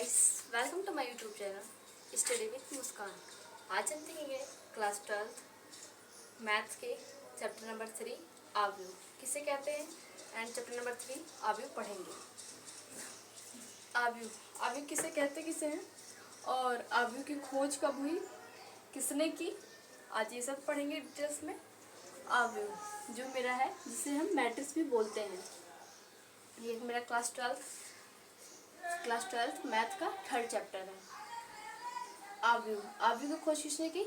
Guys, welcome to my YouTube channel study with Muskan. आज हम देखेंगे क्लास 12 मैथ्स के चैप्टर नंबर 3 आव्यूह किसे कहते हैं एंड चैप्टर नंबर 3 आव्यूह पढ़ेंगे। आव्यूह किसे कहते किसे हैं और आव्यूह की खोज कब हुई, किसने की, आज ये सब पढ़ेंगे डिटेल्स में। आव्यूह जो मेरा है जिसे हम मैट्रिक्स भी बोलते हैं, ये मेरा क्लास 12 मैथ का थर्ड चैप्टर है। आव्यूह की खोज किसने की?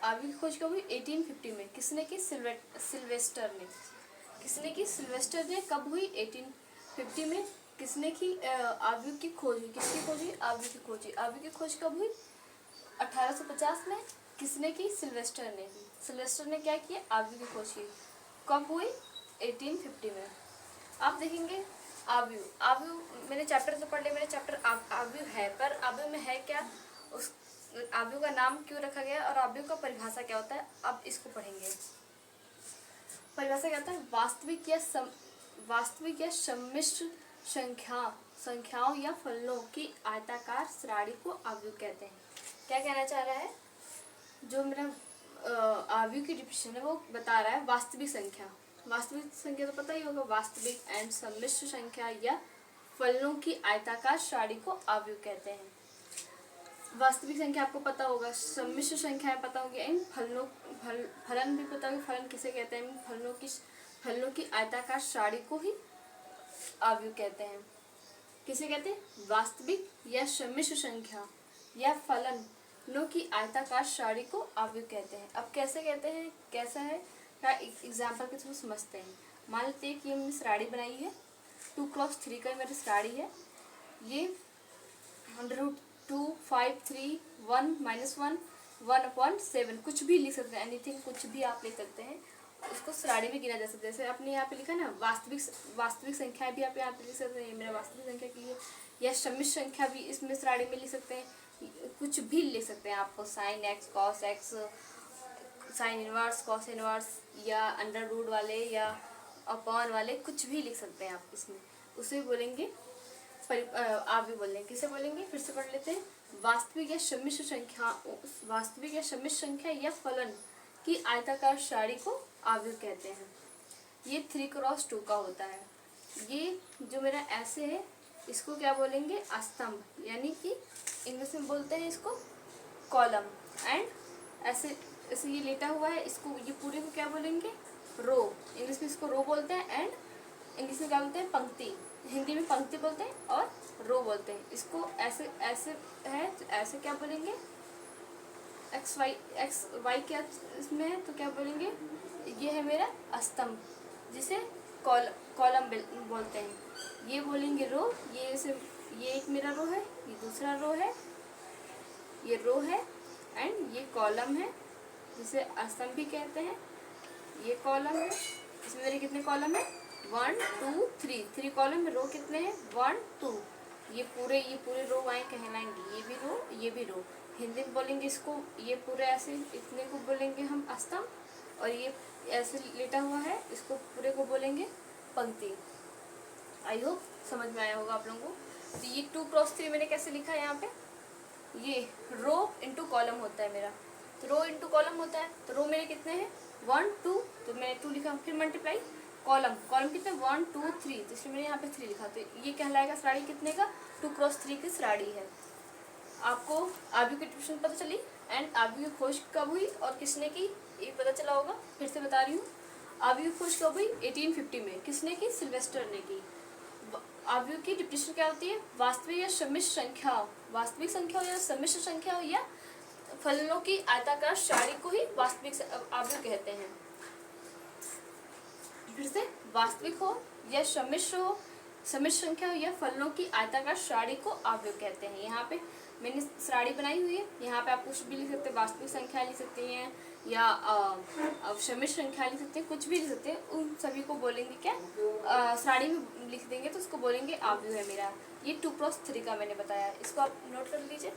आव्यूह की खोज कब हुई? 1850 में। किसने की? सिल्वेस्टर ने। किसने की? सिल्वेस्टर ने। कब हुई? 1850 में। किसने की? आव्यूह की खोज हुई। किसकी खोज हुई? आव्यूह की खोज हुई। आव्यूह की खोज कब हुई? 1850 में। किसने की? सिल्वेस्टर ने। सिल्वेस्टर ने क्या किया? आव्यूह की खोज की। कब हुई? 1850 में। आप देखेंगे आव्यूह मैंने चैप्टर तो पढ़ लिया, मेरे चैप्टर आव्यूह है, पर आव्यूह में है क्या, उस आव्यूह का नाम क्यों रखा गया और आव्यूह का परिभाषा क्या होता है, अब इसको पढ़ेंगे। परिभाषा क्या होता है? वास्तविक या सम्मिश्र संख्याओं या फलनों की आयताकार श्रेणी को आव्यूह कहते हैं। क्या कहना चाह रहा है? जो मेरा आव्यूह की डिफिनेशन है वो बता रहा है वास्तविक संख्या तो पता ही होगा, वास्तविक एंड सम्मिश्र संख्या या फलनों की आयताकार श्रेणी को आव्यूह कहते हैं। वास्तविक संख्या आपको पता होगा, सम्मिश्र संख्याएं पता होगी एंड फलन भी पता होगी, फलन किसे कहते हैं, फलनों की आयताकार श्रेणी को ही आव्यूह कहते हैं। किसे कहते हैं? वास्तविक या सम्मिश्र संख्या या फलनों की आयताकार श्रेणी को आव्यूह कहते हैं। अब कैसे कहते हैं, कैसा है का एग्जाम्पल के थ्रू समझते हैं। मान लेते हैं कि हमने श्रेणी बनाई है 2×3 का मेरी श्रेणी है, ये 2 5 3 1 -1 1/7 कुछ भी लिख सकते हैं, एनीथिंग कुछ भी आप लिख सकते हैं, उसको श्रेणी में गिना जा सकता है। जैसे आपने यहाँ पे लिखा ना वास्तविक संख्या भी आप यहाँ पे लिख सकते हैं, मेरा वास्तविक संख्या की है, या सम्मिश्र संख्या भी इसमें श्रेणी में लिख सकते हैं, कुछ भी लिख सकते हैं। आपको sin x cos x sine inverse cos inverse या अंडर रूट वाले या अपॉन वाले कुछ भी लिख सकते हैं आप इसमें, उसे बोलेंगे आव्यूह बोलेंगे। किसे बोलेंगे? फिर से पढ़ लेते हैं। वास्तविक या सम्मिश्र संख्या या फलन की आयताकार श्रेणी को आव्यूह कहते हैं। ये 3×2 का होता है। ये जो मेरा ऐसे है इसको क्या बोलेंगे? स्तंभ, यानी कि इंग्लिश में बोलते हैं इसको कॉलम। एंड ऐसे ये लेटा हुआ है, इसको ये पूरे को क्या बोलेंगे? रो। इंग्लिश में इसको रो बोलते हैं एंड इंग्लिश में क्या बोलते हैं? पंक्ति। हिंदी में पंक्ति बोलते हैं और रो बोलते हैं। इसको ऐसे है तो ऐसे क्या बोलेंगे? एक्स वाई क्या इसमें है तो क्या बोलेंगे? ये है मेरा स्तंभ जिसे कॉलम बोलते हैं। ये बोलेंगे रो। ये एक मेरा रो है, ये दूसरा रो है, ये रो है एंड ये कॉलम है जिसे स्तंभ भी कहते हैं। ये कॉलम है, इसमें मेरे कितने कॉलम है? 1 2 3 कॉलम में। रो कितने हैं? 1 2। ये पूरे रो आए कहलाएंगे, ये भी रो। हिंदी में बोलेंगे इसको, ये पूरे ऐसे इतने को बोलेंगे हम स्तंभ, और ये ऐसे लेटा हुआ है इसको पूरे को बोलेंगे पंक्ति। आई होप समझ में आया होगा आप लोगों को। तो ये 2×3 मैंने कैसे लिखा है? यहाँ पे ये रो इंटू कॉलम होता है मेरा, तो रो इंटू कॉलम होता है। तो रो मेरे कितने हैं? 1 2, तो मैं 2 लिखा, फिर मल्टीप्लाई कॉलम कितने? 1 2 3, तो इसलिए मैंने यहाँ पे 3 लिखा। तो ये कहलाएगा श्रेणी कितने का? 2×3 की श्रेणी है। आपको आव्यूह की डिफिनेशन पता चली एंड आव्यूह की खोज कब हुई और किसने की, ये पता चला होगा। फिर से बता रही हूँ, आव्यूह की खोज कब हुई? 1850 में। किसने की? सिल्वेस्टर ने की। आव्यूह की डिफिनेशन क्या होती है? वास्तविक या सम्मिश्र संख्या या सम्मिश्र संख्या या फलनों की आयताकार श्रेणी को ही वास्तविक आव्यूह कहते हैं। फिर से, वास्तविक हो या सम्मिश्र संख्या हो या फलनों की आयताकार श्रेणी को आव्यूह कहते हैं। यहाँ पे मैंने श्रेणी बनाई हुई है, यहाँ पे आप कुछ भी लिख सकते हैं, वास्तविक संख्या लिख सकते हैं या सम्मिश्र संख्या लिख सकते हैं, कुछ भी लिख सकते हैं। उन सभी को बोलेंगे क्या? श्रेणी में लिख देंगे तो उसको बोलेंगे आव्यूह है मेरा। ये 2×3 का मैंने बताया, इसको आप नोट कर लीजिए।